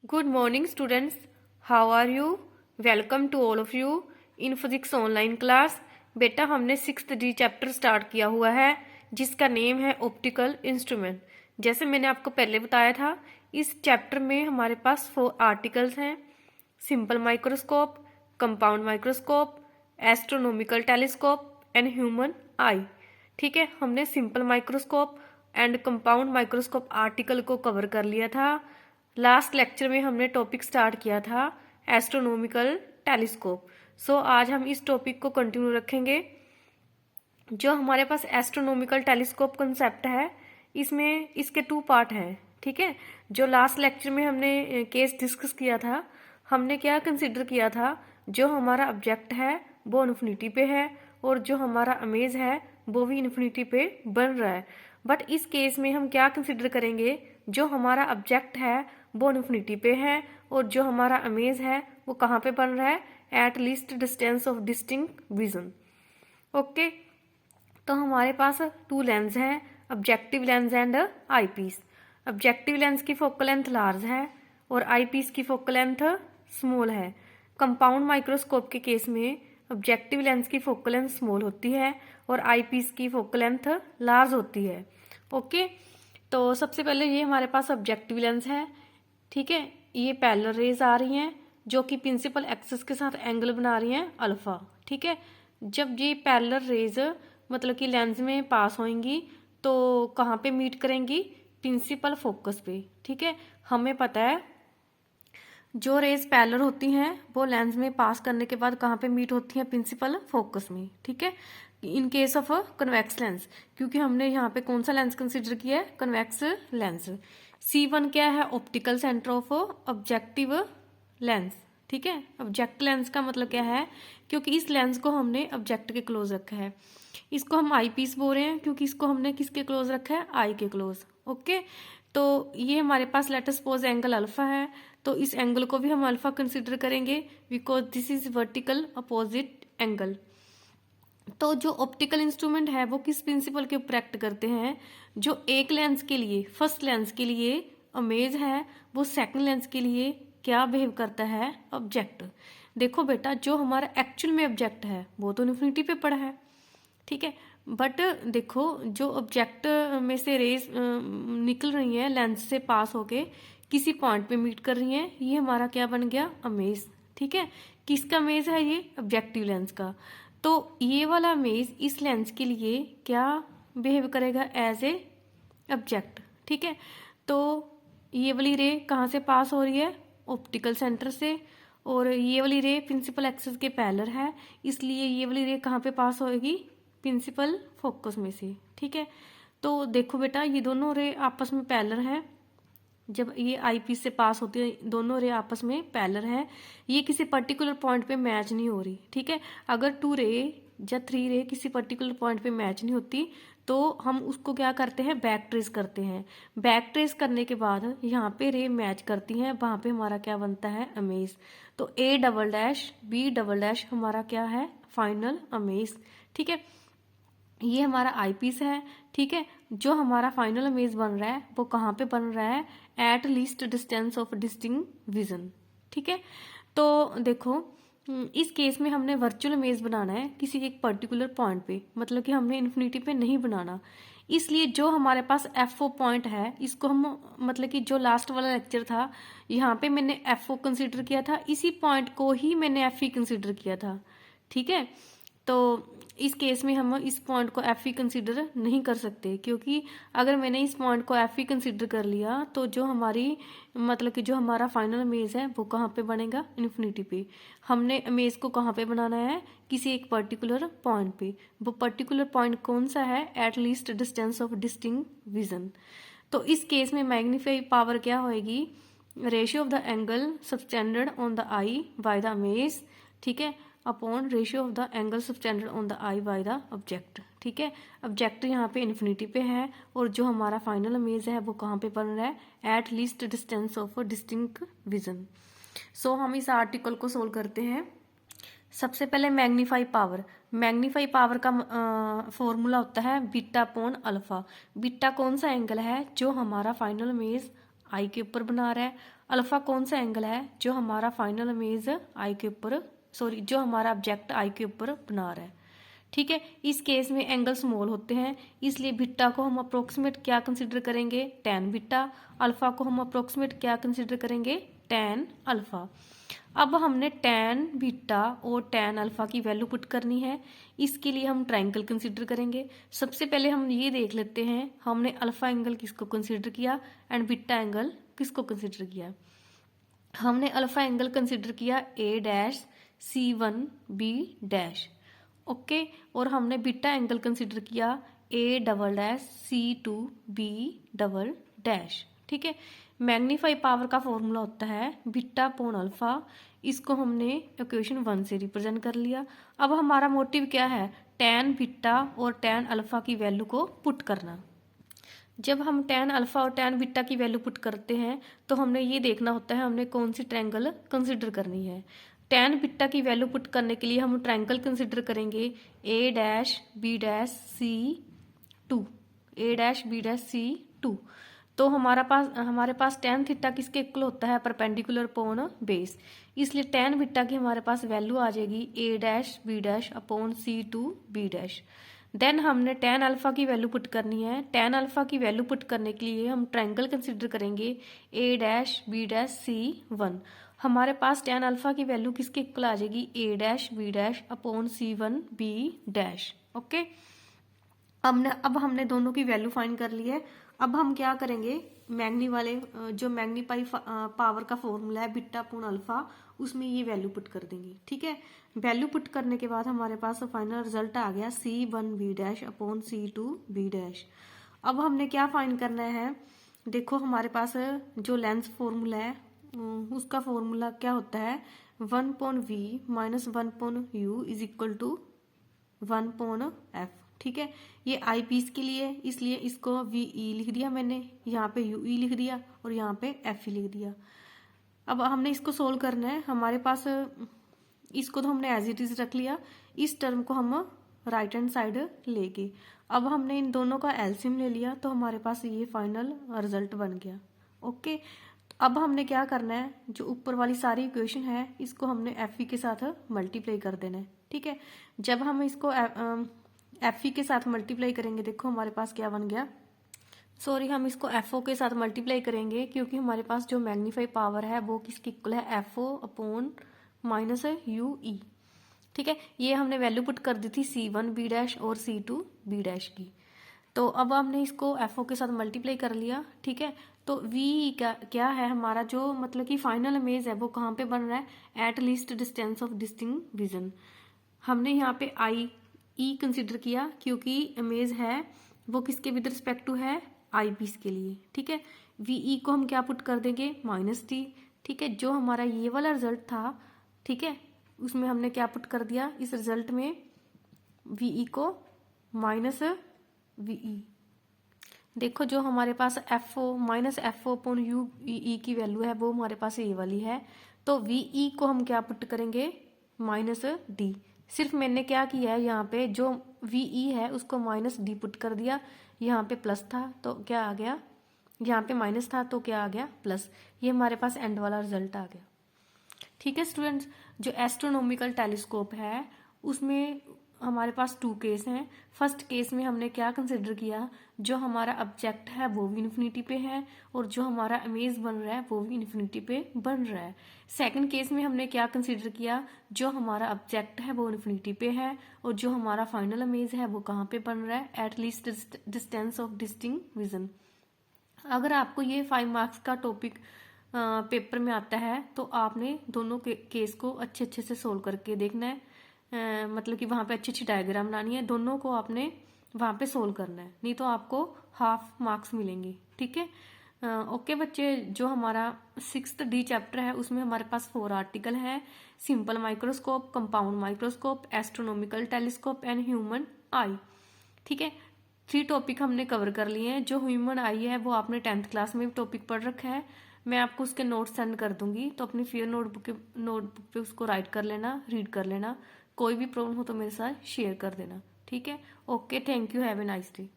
Good morning students. How are you? Welcome to all of you in physics online class. बेटा हमने 6th D chapter start किया हुआ है जिसका name है ऑप्टिकल इंस्ट्रूमेंट। जैसे मैंने आपको पहले बताया था, इस चैप्टर में हमारे पास 4 आर्टिकल्स हैं: simple microscope, compound microscope, astronomical telescope and human आई। ठीक है, हमने simple microscope and compound microscope article को कवर कर लिया था। लास्ट लेक्चर में हमने टॉपिक स्टार्ट किया था एस्ट्रोनॉमिकल टेलीस्कोप। सो आज हम इस टॉपिक को कंटिन्यू रखेंगे। जो हमारे पास एस्ट्रोनॉमिकल टेलीस्कोप कंसेप्ट है, इसमें इसके 2 पार्ट हैं। ठीक है, जो लास्ट लेक्चर में हमने केस डिस्कस किया था, हमने क्या कंसिडर किया था, जो हमारा ऑब्जेक्ट है वो इन्फिनिटी पे है और जो हमारा इमेज है वो भी इन्फिनिटी पे बन रहा है। बट इस केस में हम क्या कंसिडर करेंगे, जो हमारा ऑब्जेक्ट है वो इन्फिनिटी पे है और जो हमारा इमेज है वो कहाँ पे बन रहा है, at least distance of distinct vision. Okay, तो हमारे पास 2 लेंस हैं, objective lens and eyepiece. Objective lens की फोकल लेंथ लार्ज है और आई पीस की फोकल लेंथ स्मॉल है। कंपाउंड माइक्रोस्कोप के केस में ऑब्जेक्टिव लेंस की फोकल लेंथ स्मॉल होती है और आई पीस की फोकल लेंथ लार्ज होती है। ओके, तो सबसे पहले ये हमारे पास ऑब्जेक्टिव लेंस है। ठीक है, ये पैरेलल रेज आ रही हैं जो कि प्रिंसिपल एक्सिस के साथ एंगल बना रही हैं अल्फा। ठीक है, जब ये पैरेलल रेज मतलब कि लेंस में पास होंगी तो कहाँ पे मीट करेंगी, प्रिंसिपल फोकस पे। ठीक है, हमें पता है जो रेज पैरेलल होती हैं वो लेंस में पास करने के बाद कहाँ पे मीट होती हैं, प्रिंसिपल फोकस में। ठीक है, in case of convex lens, क्योंकि हमने यहाँ पे कौन सा लेंस कंसिडर किया है, कन्वेक्स लेंस। C1 क्या है, optical centre of objective lens. ठीक है, ऑब्जेक्ट लेंस का मतलब क्या है, क्योंकि इस लेंस को हमने ऑब्जेक्ट के क्लोज रखा है। इसको हम आई पीस बोल रहे हैं क्योंकि इसको हमने किसके क्लोज रखा है, आई के क्लोज। ओके, तो ये हमारे पास let us suppose angle alpha है, तो इस एंगल को भी हम अल्फा कंसिडर करेंगे because this is vertical opposite angle. तो जो ऑप्टिकल इंस्ट्रूमेंट है वो किस प्रिंसिपल के ऊपर एक्ट करते हैं, जो एक लेंस के लिए, फर्स्ट लेंस के लिए इमेज है, वो सेकंड लेंस के लिए क्या बिहेव करता है, ऑब्जेक्ट। देखो बेटा, जो हमारा एक्चुअल में ऑब्जेक्ट है वो तो इन्फिनिटी पे पड़ा है। ठीक है, बट देखो जो ऑब्जेक्ट में से रेज निकल रही हैं लेंस से पास होके किसी पॉइंट पे मीट कर रही हैं, ये हमारा क्या बन गया, इमेज। ठीक है, किसका इमेज है, ये ऑब्जेक्टिव लेंस का। तो ये वाला इमेज इस लेंस के लिए क्या बिहेव करेगा, एज ए ऑब्जेक्ट। ठीक है, तो ये वाली रे कहाँ से पास हो रही है, ऑप्टिकल सेंटर से, और ये वाली रे प्रिंसिपल एक्सिस के पैरेलल है, इसलिए ये वाली रे कहाँ पे पास होएगी, प्रिंसिपल फोकस में से। ठीक है, तो देखो बेटा, ये दोनों रे आपस में पैरेलल है। जब ये आई पीस से पास होती है, दोनों रे आपस में पैरेलल है, ये किसी पर्टिकुलर पॉइंट पे मैच नहीं हो रही। ठीक है, अगर 2 रे या 3 रे किसी पर्टिकुलर पॉइंट पे मैच नहीं होती तो हम उसको क्या करते हैं, बैक ट्रेस करते हैं। बैक ट्रेस करने के बाद यहाँ पे रे मैच करती हैं, वहां पे हमारा क्या बनता है, इमेज। तो A double dash B double dash हमारा क्या है, फाइनल इमेज। ठीक है, ये हमारा आई पीस है। ठीक है, जो हमारा फाइनल इमेज बन रहा है वो कहाँ पे बन रहा है, at least distance of distinct vision. ठीक है, तो देखो इस केस में हमने वर्चुअल इमेज बनाना है किसी एक पर्टिकुलर पॉइंट पे, मतलब कि हमने इन्फिनिटी पे नहीं बनाना। इसलिए जो हमारे पास FO पॉइंट है, इसको हम मतलब कि जो लास्ट वाला लेक्चर था यहाँ पे मैंने FO कंसिडर किया था, इसी पॉइंट को ही मैंने FE कंसिडर किया था। ठीक है, तो इस केस में हम इस पॉइंट को FE कंसिडर नहीं कर सकते, क्योंकि अगर मैंने इस पॉइंट को FE कंसिडर कर लिया तो जो हमारी मतलब कि जो हमारा फाइनल इमेज है वो कहाँ पे बनेगा, इन्फिनिटी पे। हमने इमेज को कहाँ पे बनाना है, किसी एक पर्टिकुलर पॉइंट पे। वो पर्टिकुलर पॉइंट कौन सा है, at least distance of distinct vision. तो इस केस में मैग्नीफाई पावर क्या होएगी, ratio of the angle subtended on the I by the image. ठीक है, upon ratio of the angle subtended on the I by the object. ठीक है, object यहाँ पे इन्फिनिटी पे है और जो हमारा फाइनल इमेज है वो कहाँ पे बन रहा है, at least distance of distinct vision. So हम इस आर्टिकल को सोल्व करते हैं। सबसे पहले मैग्नीफाई पावर, मैग्नीफाई पावर का फॉर्मूला होता है बीटा अपॉन अल्फा। बीटा कौन सा एंगल है, जो हमारा फाइनल इमेज आई के ऊपर बना रहा है, अल्फा कौन सा एंगल है जो हमारा फाइनल इमेज आई के ऊपर जो हमारा ऑब्जेक्ट आई के ऊपर बना रहा है। ठीक है, इस केस में एंगल स्मॉल होते हैं, इसलिए बीटा को हम अप्रोक्सीमेट क्या कंसिडर करेंगे, tan बीटा। अल्फा को हम अप्रोक्सीमेट क्या कंसिडर करेंगे, tan अल्फा। अब हमने tan बीटा और tan अल्फा की वैल्यू पुट करनी है। इसके लिए हम ट्रायंगल कंसिडर करेंगे। सबसे पहले हम ये देख लेते हैं हमने अल्फा एंगल किसको कंसिडर किया एंड बीटा एंगल किसको कंसिडर किया। हमने अल्फा एंगल कंसिडर किया A'(C1B') ओके, और हमने बीटा एंगल कंसिडर किया A'(C2B'). ठीक है, मैग्नीफाई पावर का फॉर्मूला होता है बीटा अपॉन अल्फा। इसको हमने इक्वेशन 1 से रिप्रेजेंट कर लिया। अब हमारा मोटिव क्या है, tan बीटा और tan अल्फा की वैल्यू को पुट करना। जब हम tan अल्फा और tan बीटा की वैल्यू पुट करते हैं तो हमने ये देखना होता है हमने कौन सी ट्रायंगल कंसिडर करनी है। tan बीटा की वैल्यू पुट करने के लिए हम ट्रायंगल कंसिडर करेंगे A'(B'(C2). तो हमारे पास tan थीटा किसके इक्वल होता है, परपेंडिकुलर अपॉन बेस। इसलिए tan बीटा की हमारे पास वैल्यू आ जाएगी A'(B')/C2B'। देन हमने tan अल्फा की वैल्यू पुट करनी है। tan अल्फा की वैल्यू पुट करने के लिए हम ट्रायंगल कंसिडर करेंगे A'(B')/C1। हमारे पास tan अल्फा की वैल्यू किसके इक्वल आ जाएगी, A'(B')/C1B'। ओके, अब हमने दोनों की वैल्यू फाइंड कर ली है। अब हम क्या करेंगे, जो मैग्नीफाई पावर का फॉर्मूला है बीटा अपॉन अल्फा, उसमें ये वैल्यू पुट कर देंगे। ठीक है, वैल्यू पुट करने के बाद हमारे पास फाइनल रिजल्ट आ गया C1B'/C2B'। अब हमने क्या फाइंड करना है, देखो हमारे पास जो लेंस फॉर्मूला है उसका फॉर्मूला क्या होता है, 1/v - 1/u is equal to 1/f। ठीक है, ये आई पीस के लिए है, इसलिए इसको VE लिख दिया मैंने, यहाँ पे UE लिख दिया और यहाँ पे FE लिख दिया। अब हमने इसको सोल्व करना है। हमारे पास इसको तो हमने एज इट इज रख लिया, इस टर्म को हम राइट हैंड साइड लेके अब हमने इन दोनों का एलसीएम ले लिया, तो हमारे पास ये फाइनल रिजल्ट बन गया। ओके, अब हमने क्या करना है, जो ऊपर वाली सारी इक्वेशन है इसको हमने FE के साथ मल्टीप्लाई कर देना है। ठीक है, जब हम इसको FE के साथ मल्टीप्लाई करेंगे, देखो हमारे पास क्या बन गया, सॉरी हम इसको FO के साथ मल्टीप्लाई करेंगे क्योंकि हमारे पास जो मैग्नीफाई पावर है वो किसकी इक्वल है, FO/UE। ठीक है, ये हमने वैल्यू पुट कर दी थी C1B' और C2B' की। तो अब हमने इसको FO के साथ मल्टीप्लाई कर लिया। ठीक है, तो V क्या है हमारा, जो मतलब कि फाइनल इमेज है वो कहाँ पे बन रहा है, at least distance of distinct vision. हमने यहाँ पे IE कंसिडर किया क्योंकि इमेज है वो किसके विद रिस्पेक्ट टू है, आई पीस के लिए। ठीक है, VE को हम क्या पुट कर देंगे, -t। ठीक है, जो हमारा ये वाला रिजल्ट था, ठीक है, उसमें हमने क्या पुट कर दिया, इस रिजल्ट में VE को -VE। देखो जो हमारे पास FO/FO/UE की वैल्यू है वो हमारे पास ये वाली है, तो VE को हम क्या पुट करेंगे, -d। सिर्फ मैंने क्या किया है, यहाँ पे जो VE है उसको -d पुट कर दिया। यहाँ पे प्लस था तो क्या आ गया, यहाँ पे माइनस था तो क्या आ गया, प्लस। ये हमारे पास एंड वाला रिजल्ट आ गया। ठीक है स्टूडेंट्स, जो एस्ट्रोनॉमिकल टेलीस्कोप है उसमें हमारे पास 2 केस हैं। फर्स्ट केस में हमने क्या कंसिडर किया, जो हमारा ऑब्जेक्ट है वो भी इन्फिनिटी पे है और जो हमारा इमेज बन रहा है वो भी इन्फिनिटी पे बन रहा है। सेकंड केस में हमने क्या कंसिडर किया, जो हमारा ऑब्जेक्ट है वो इन्फिनिटी पे है और जो हमारा फाइनल इमेज है वो कहाँ पे बन रहा है, at least distance of distinct vision. अगर आपको ये 5 मार्क्स का टॉपिक पेपर में आता है तो आपने दोनों केस को अच्छे अच्छे से सोल्व करके देखना है। मतलब कि वहाँ पे अच्छी अच्छी डायग्राम बनानी है, दोनों को आपने वहाँ पे सोल्व करना है, नहीं तो आपको हाफ मार्क्स मिलेंगे। ठीक है, ओके बच्चे, जो हमारा 6th D चैप्टर है उसमें हमारे पास 4 आर्टिकल है, simple microscope, compound microscope, astronomical telescope and human आई। ठीक है, 3 टॉपिक हमने कवर कर लिए हैं। जो ह्यूमन आई है वो आपने 10th क्लास में भी टॉपिक पढ़ रखा है, मैं आपको उसके नोट्स सेंड कर दूंगी, तो अपनी फेयर नोटबुक पे उसको राइट कर लेना, रीड कर लेना। कोई भी प्रॉब्लम हो तो मेरे साथ शेयर कर देना। ठीक है, okay, thank you, have a nice day.